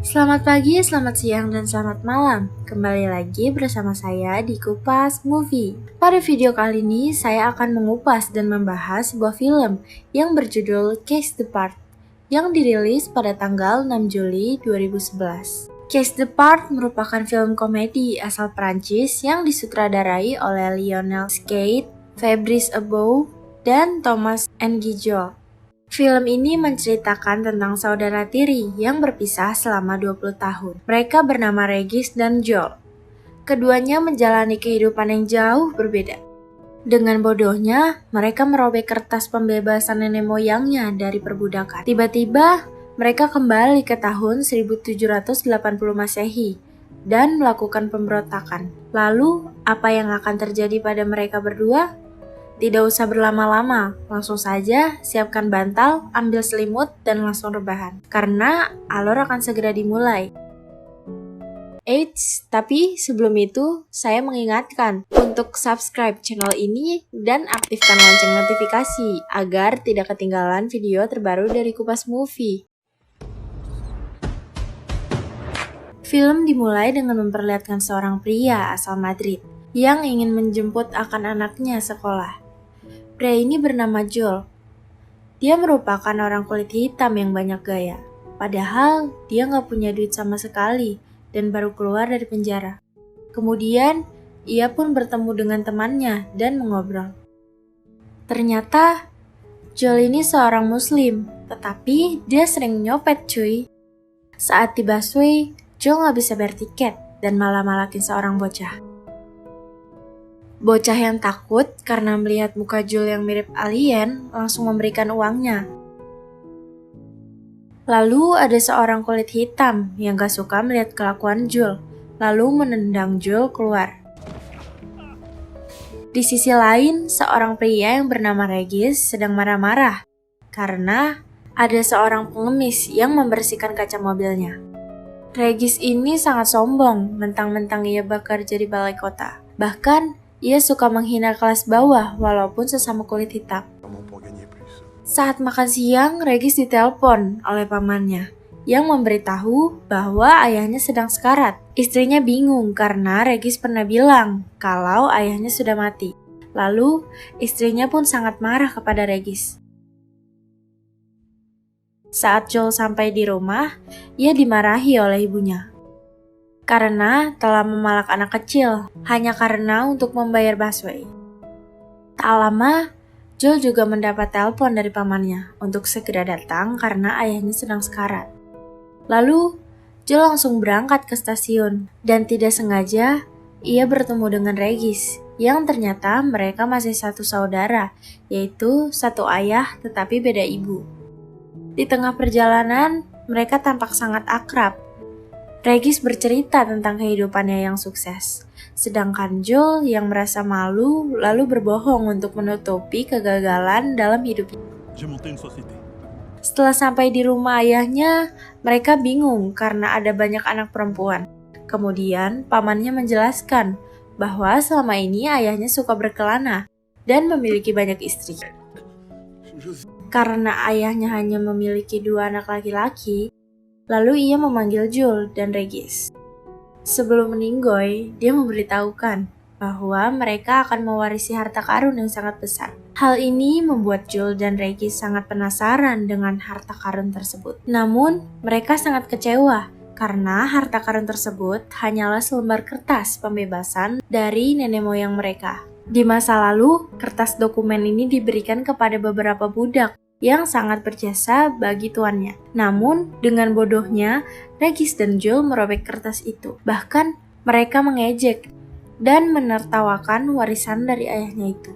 Selamat pagi, selamat siang, dan selamat malam. Kembali lagi bersama saya di Kupas Movie. Pada video kali ini, saya akan mengupas dan membahas sebuah film yang berjudul Case Depart yang dirilis pada tanggal 6 Juli 2011. Case Depart merupakan film komedi asal Prancis yang disutradarai oleh Lionel Scade, Fabrice Eboué, dan Thomas Nguijo. Film ini menceritakan tentang saudara tiri yang berpisah selama 20 tahun. Mereka bernama Regis dan Joel. Keduanya menjalani kehidupan yang jauh berbeda. Dengan bodohnya, mereka merobek kertas pembebasan nenek moyangnya dari perbudakan. Tiba-tiba, mereka kembali ke tahun 1780 Masehi dan melakukan pemberontakan. Lalu, apa yang akan terjadi pada mereka berdua? Tidak usah berlama-lama, langsung saja siapkan bantal, ambil selimut, dan langsung rebahan. Karena alur akan segera dimulai. Eits, tapi sebelum itu saya mengingatkan untuk subscribe channel ini dan aktifkan lonceng notifikasi agar tidak ketinggalan video terbaru dari Kupas Movie. Film dimulai dengan memperlihatkan seorang pria asal Madrid yang ingin menjemput akan anaknya sekolah. Pria ini bernama Joel. Dia merupakan orang kulit hitam yang banyak gaya. Padahal dia nggak punya duit sama sekali dan baru keluar dari penjara. Kemudian ia pun bertemu dengan temannya dan mengobrol. Ternyata Joel ini seorang muslim, tetapi dia sering nyopet cuy. Saat di busway, Joel nggak bisa bayar tiket dan malah malakin seorang bocah. Bocah yang takut karena melihat muka Joel yang mirip alien langsung memberikan uangnya. Lalu ada seorang kulit hitam yang gak suka melihat kelakuan Joel, lalu menendang Joel keluar. Di sisi lain, seorang pria yang bernama Regis sedang marah-marah karena ada seorang pengemis yang membersihkan kaca mobilnya. Regis ini sangat sombong, mentang-mentang ia bekerja di balai kota. Bahkan, ia suka menghina kelas bawah walaupun sesama kulit hitam. Saat makan siang, Regis ditelepon oleh pamannya yang memberitahu bahwa ayahnya sedang sekarat. Istrinya bingung karena Regis pernah bilang kalau ayahnya sudah mati. Lalu, istrinya pun sangat marah kepada Regis. Saat Joel sampai di rumah, ia dimarahi oleh ibunya karena telah memalak anak kecil hanya karena untuk membayar busway. Tak lama, Joel juga mendapat telepon dari pamannya untuk segera datang karena ayahnya sedang sekarat. Lalu, Joel langsung berangkat ke stasiun dan tidak sengaja ia bertemu dengan Regis yang ternyata mereka masih satu saudara, yaitu satu ayah tetapi beda ibu. Di tengah perjalanan, mereka tampak sangat akrab. Regis bercerita tentang kehidupannya yang sukses, sedangkan Joel yang merasa malu lalu berbohong untuk menutupi kegagalan dalam hidupnya. Setelah sampai di rumah ayahnya, mereka bingung karena ada banyak anak perempuan. Kemudian pamannya menjelaskan bahwa selama ini ayahnya suka berkelana dan memiliki banyak istri. Karena ayahnya hanya memiliki 2 anak laki-laki, lalu ia memanggil Joel dan Regis. Sebelum meninggoy, dia memberitahukan bahwa mereka akan mewarisi harta karun yang sangat besar. Hal ini membuat Joel dan Regis sangat penasaran dengan harta karun tersebut. Namun, mereka sangat kecewa karena harta karun tersebut hanyalah selembar kertas pembebasan dari nenek moyang mereka. Di masa lalu, kertas dokumen ini diberikan kepada beberapa budak yang sangat berjasa bagi tuannya. Namun, dengan bodohnya, Regis dan Joel merobek kertas itu. Bahkan, mereka mengejek dan menertawakan warisan dari ayahnya itu.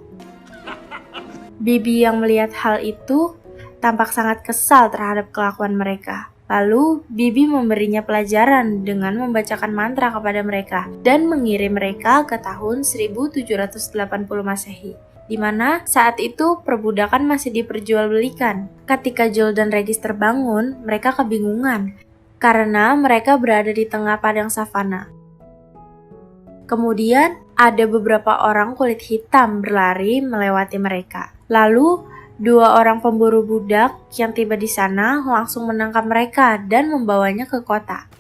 Bibi yang melihat hal itu tampak sangat kesal terhadap kelakuan mereka. Lalu, Bibi memberinya pelajaran dengan membacakan mantra kepada mereka dan mengirim mereka ke tahun 1780 Masehi. Di mana saat itu perbudakan masih diperjualbelikan. Ketika Joel dan Regis terbangun, mereka kebingungan karena mereka berada di tengah padang savana. Kemudian ada beberapa orang kulit hitam berlari melewati mereka. Lalu Dua orang pemburu budak yang tiba di sana langsung menangkap mereka dan membawanya ke kota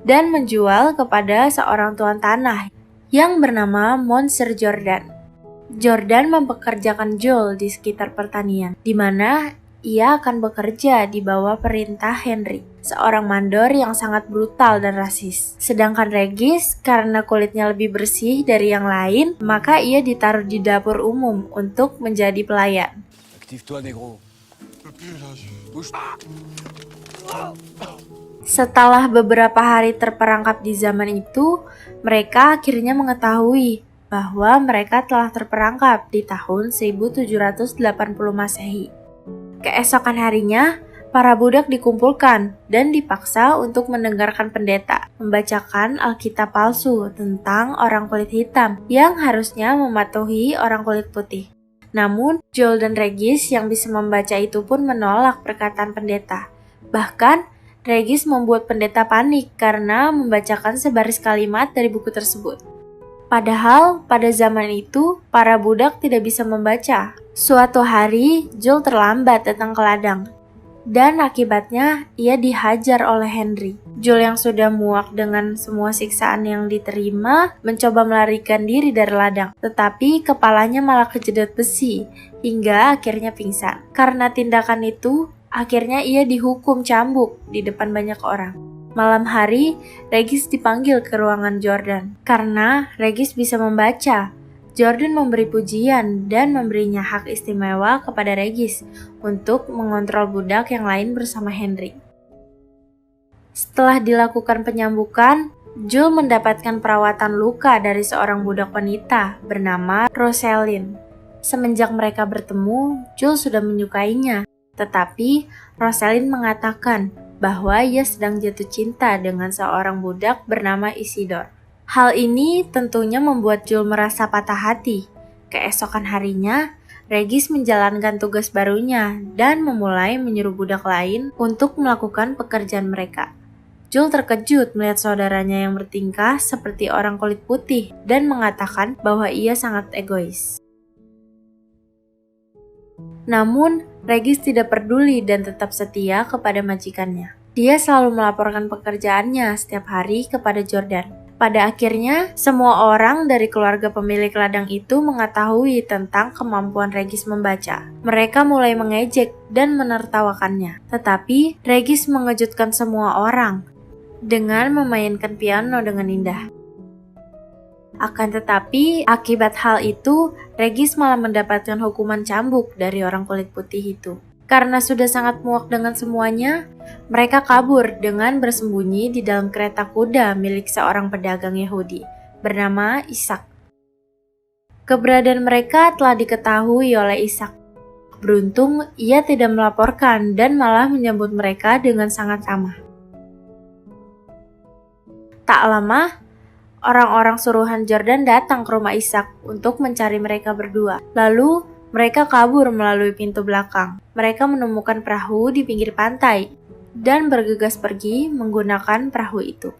dan menjual kepada seorang tuan tanah yang bernama Monsieur Jordan. Jordan mempekerjakan Joel di sekitar pertanian, di mana ia akan bekerja di bawah perintah Henry, seorang mandor yang sangat brutal dan rasis. Sedangkan Regis, karena kulitnya lebih bersih dari yang lain, maka ia ditaruh di dapur umum untuk menjadi pelayan. Setelah beberapa hari terperangkap di zaman itu, mereka akhirnya mengetahui bahwa mereka telah terperangkap di tahun 1780 Masehi. Keesokan harinya, para budak dikumpulkan dan dipaksa untuk mendengarkan pendeta membacakan Alkitab palsu tentang orang kulit hitam yang harusnya mematuhi orang kulit putih. Namun, Joel dan Regis yang bisa membaca itu pun menolak perkataan pendeta. Bahkan, Regis membuat pendeta panik karena membacakan sebaris kalimat dari buku tersebut. Padahal pada zaman itu para budak tidak bisa membaca. Suatu hari Joel terlambat datang ke ladang dan akibatnya ia dihajar oleh Henry. Joel yang sudah muak dengan semua siksaan yang diterima mencoba melarikan diri dari ladang, tetapi kepalanya malah kejedot besi hingga akhirnya pingsan. Karena tindakan itu, akhirnya ia dihukum cambuk di depan banyak orang. Malam hari, Regis dipanggil ke ruangan Jordan. Karena Regis bisa membaca, Jordan memberi pujian dan memberinya hak istimewa kepada Regis untuk mengontrol budak yang lain bersama Henry. Setelah dilakukan penyambukan, Joel mendapatkan perawatan luka dari seorang budak wanita bernama Rosalind. Semenjak mereka bertemu, Joel sudah menyukainya, tetapi Rosalind mengatakan bahwa ia sedang jatuh cinta dengan seorang budak bernama Isidore. Hal ini tentunya membuat Joel merasa patah hati. Keesokan harinya, Regis menjalankan tugas barunya dan memulai menyuruh budak lain untuk melakukan pekerjaan mereka. Joel terkejut melihat saudaranya yang bertingkah seperti orang kulit putih dan mengatakan bahwa ia sangat egois. Namun, Regis tidak peduli dan tetap setia kepada majikannya. Dia selalu melaporkan pekerjaannya setiap hari kepada Jordan. Pada akhirnya, semua orang dari keluarga pemilik ladang itu mengetahui tentang kemampuan Regis membaca. Mereka mulai mengejek dan menertawakannya. Tetapi, Regis mengejutkan semua orang dengan memainkan piano dengan indah. Akan tetapi, akibat hal itu, Regis malah mendapatkan hukuman cambuk dari orang kulit putih itu. Karena sudah sangat muak dengan semuanya, mereka kabur dengan bersembunyi di dalam kereta kuda milik seorang pedagang Yahudi bernama Ishak. Keberadaan mereka telah diketahui oleh Ishak. Beruntung, ia tidak melaporkan dan malah menyambut mereka dengan sangat ramah. Tak lama, orang-orang suruhan Jordan datang ke rumah Ishak untuk mencari mereka berdua. Lalu, mereka kabur melalui pintu belakang. Mereka menemukan perahu di pinggir pantai dan bergegas pergi menggunakan perahu itu.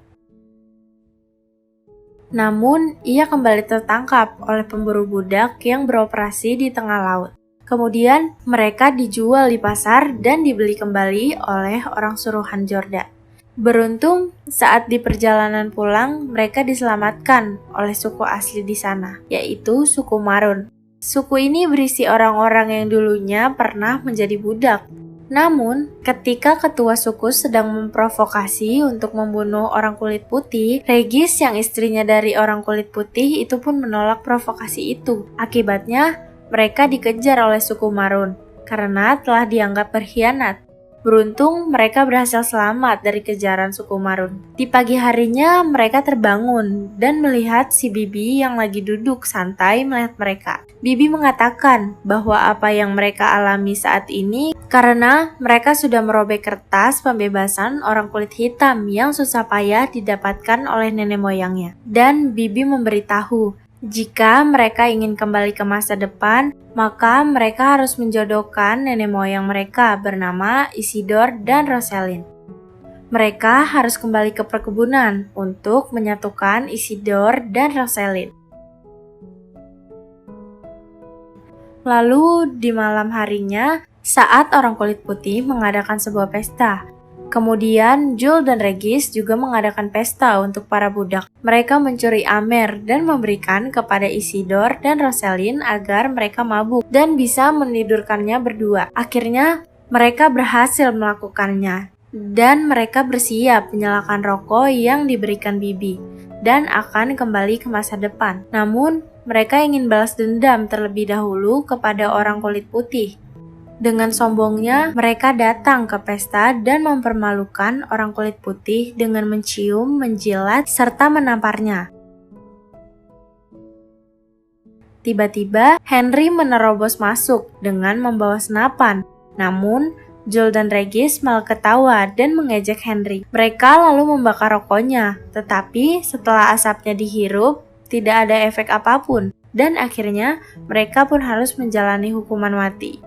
Namun, ia kembali tertangkap oleh pemburu budak yang beroperasi di tengah laut. Kemudian, mereka dijual di pasar dan dibeli kembali oleh orang suruhan Jordan. Beruntung, saat di perjalanan pulang, mereka diselamatkan oleh suku asli di sana, yaitu suku Marun. Suku ini berisi orang-orang yang dulunya pernah menjadi budak. Namun, ketika ketua suku sedang memprovokasi untuk membunuh orang kulit putih, Regis yang istrinya dari orang kulit putih itu pun menolak provokasi itu. Akibatnya, mereka dikejar oleh suku Marun karena telah dianggap berkhianat. Beruntung, mereka berhasil selamat dari kejaran suku Marun. Di pagi harinya, mereka terbangun dan melihat si Bibi yang lagi duduk santai melihat mereka. Bibi mengatakan bahwa apa yang mereka alami saat ini karena mereka sudah merobek kertas pembebasan orang kulit hitam yang susah payah didapatkan oleh nenek moyangnya. Dan Bibi memberitahu, jika mereka ingin kembali ke masa depan, maka mereka harus menjodohkan nenek moyang mereka bernama Isidore dan Rosalind. Mereka harus kembali ke perkebunan untuk menyatukan Isidore dan Rosalind. Lalu di malam harinya, saat orang kulit putih mengadakan sebuah pesta. Kemudian Jules dan Regis juga mengadakan pesta untuk para budak. Mereka mencuri Amer dan memberikan kepada Isidore dan Rosalind agar mereka mabuk dan bisa menidurkannya berdua. Akhirnya mereka berhasil melakukannya dan mereka bersiap menyalakan rokok yang diberikan Bibi dan akan kembali ke masa depan. Namun mereka ingin balas dendam terlebih dahulu kepada orang kulit putih. Dengan sombongnya, mereka datang ke pesta dan mempermalukan orang kulit putih dengan mencium, menjilat, serta menamparnya. Tiba-tiba, Henry menerobos masuk dengan membawa senapan. Namun, Jules dan Regis malah ketawa dan mengejek Henry. Mereka lalu membakar rokoknya, tetapi setelah asapnya dihirup, tidak ada efek apapun. Dan akhirnya, mereka pun harus menjalani hukuman mati.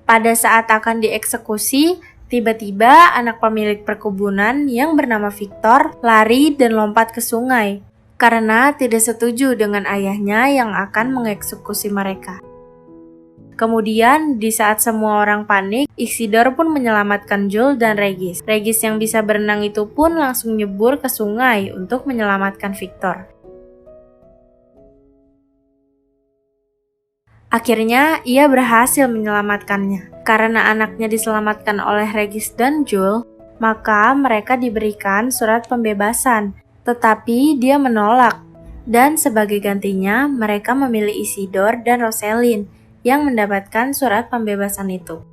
Pada saat akan dieksekusi, tiba-tiba anak pemilik perkebunan yang bernama Victor lari dan lompat ke sungai karena tidak setuju dengan ayahnya yang akan mengeksekusi mereka. Kemudian, di saat semua orang panik, Isidore pun menyelamatkan Jules dan Regis. Regis yang bisa berenang itu pun langsung nyebur ke sungai untuk menyelamatkan Victor. Akhirnya, ia berhasil menyelamatkannya. Karena anaknya diselamatkan oleh Regis dan Jules, maka mereka diberikan surat pembebasan. Tetapi dia menolak, dan sebagai gantinya, mereka memilih Isidore dan Rosalind yang mendapatkan surat pembebasan itu.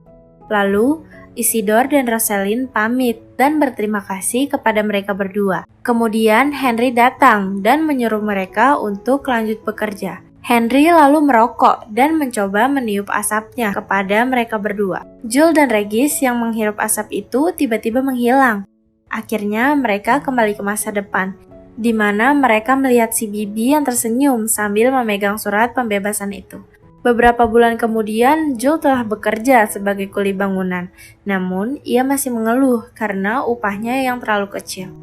Lalu, Isidore dan Rosalind pamit dan berterima kasih kepada mereka berdua. Kemudian, Henry datang dan menyuruh mereka untuk lanjut bekerja. Henry lalu merokok dan mencoba meniup asapnya kepada mereka berdua. Jules dan Regis yang menghirup asap itu tiba-tiba menghilang. Akhirnya mereka kembali ke masa depan, di mana mereka melihat si Bibi yang tersenyum sambil memegang surat pembebasan itu. Beberapa bulan kemudian, Jules telah bekerja sebagai kuli bangunan. Namun, ia masih mengeluh karena upahnya yang terlalu kecil.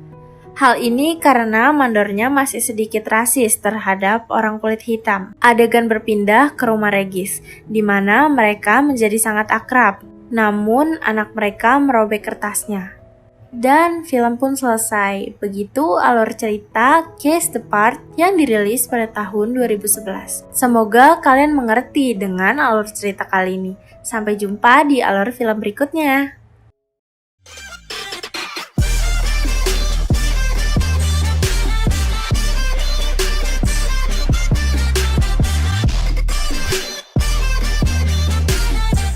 Hal ini karena mandornya masih sedikit rasis terhadap orang kulit hitam. Adegan berpindah ke rumah Regis, di mana mereka menjadi sangat akrab. Namun, anak mereka merobek kertasnya. Dan film pun selesai. Begitu alur cerita Case the Part yang dirilis pada tahun 2011. Semoga kalian mengerti dengan alur cerita kali ini. Sampai jumpa di alur film berikutnya.